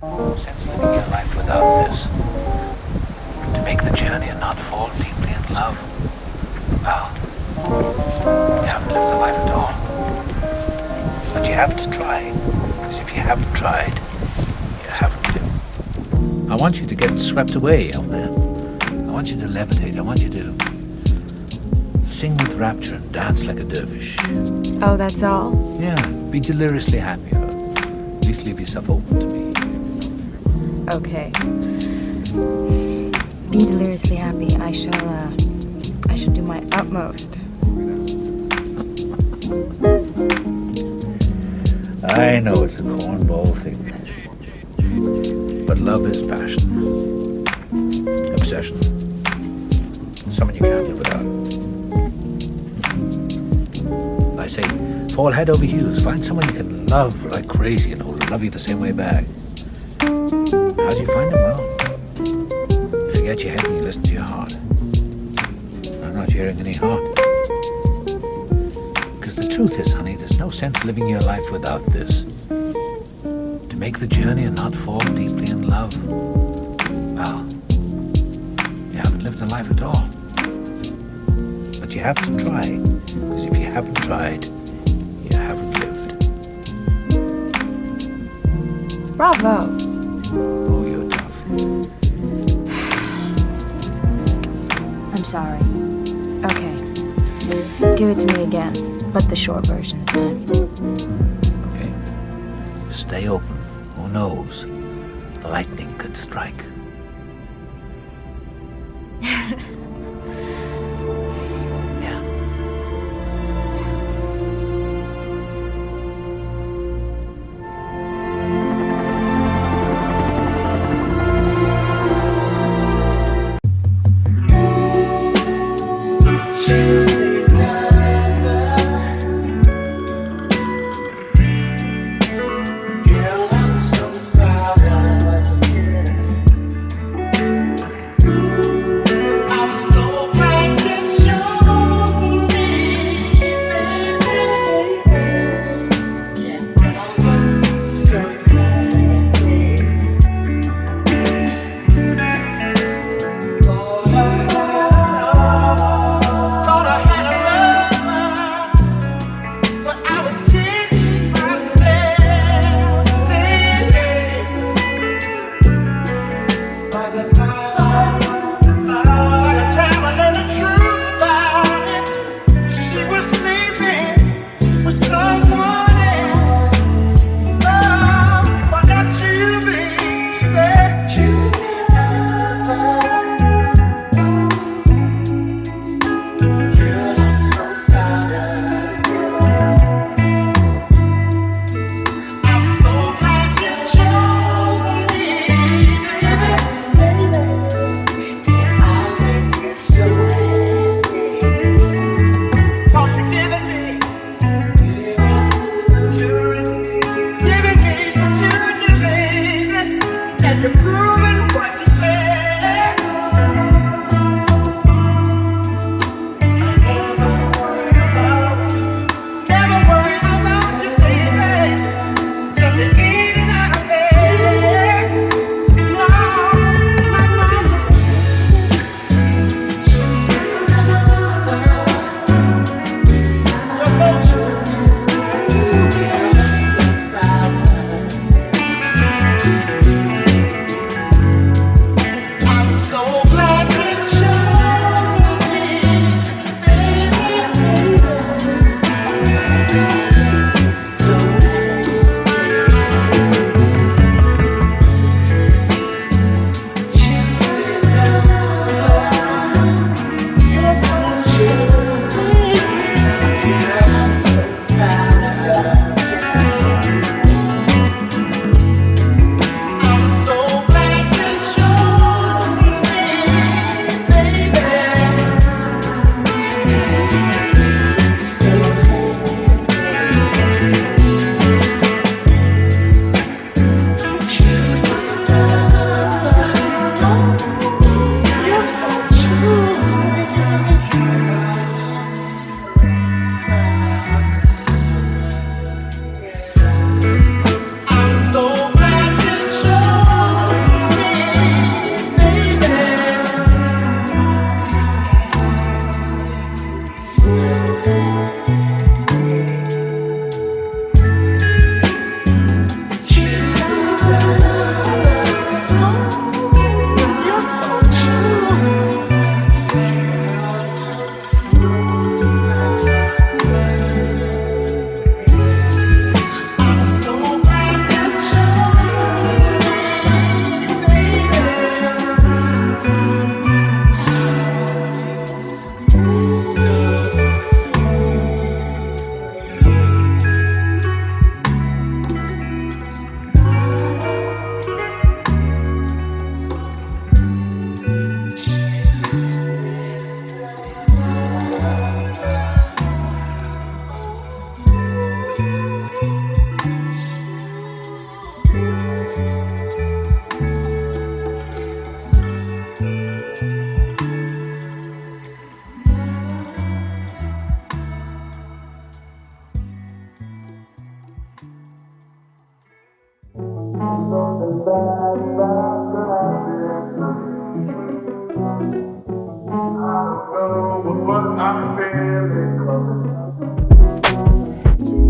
Sense living your life without this. To make the journey and not fall deeply in love. Well, you haven't lived the life at all. But you have to try. Because if you haven't tried, you haven't lived. I want you to get swept away out there. I want you to levitate. I want you to sing with rapture and dance like a dervish. Oh, that's all? Yeah, be deliriously happy. At least leave yourself open to me. Okay. Be deliriously happy. I shall do my utmost. I know it's a cornball thing. But love is passion. Obsession. Someone you can't live without. I say, fall head over heels. Find someone you can love like crazy and who'll love you the same way back. How do you find them? Well, you forget your head and you listen to your heart. I'm not hearing any heart. Because the truth is, honey, there's no sense living your life without this. To make the journey and not fall deeply in love. Well, you haven't lived a life at all. But you have to try. Because if you haven't tried, you haven't lived. Bravo! Oh, you're tough. I'm sorry. Okay. Give it to me again, but the short version this time. Okay. Stay open. Who knows? Lightning could strike. Yeah.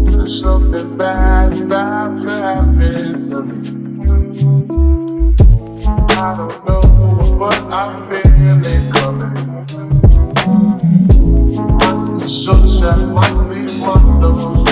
There's something bad about to happen to me. I don't know what I'm feeling coming. The sunshine might be one of those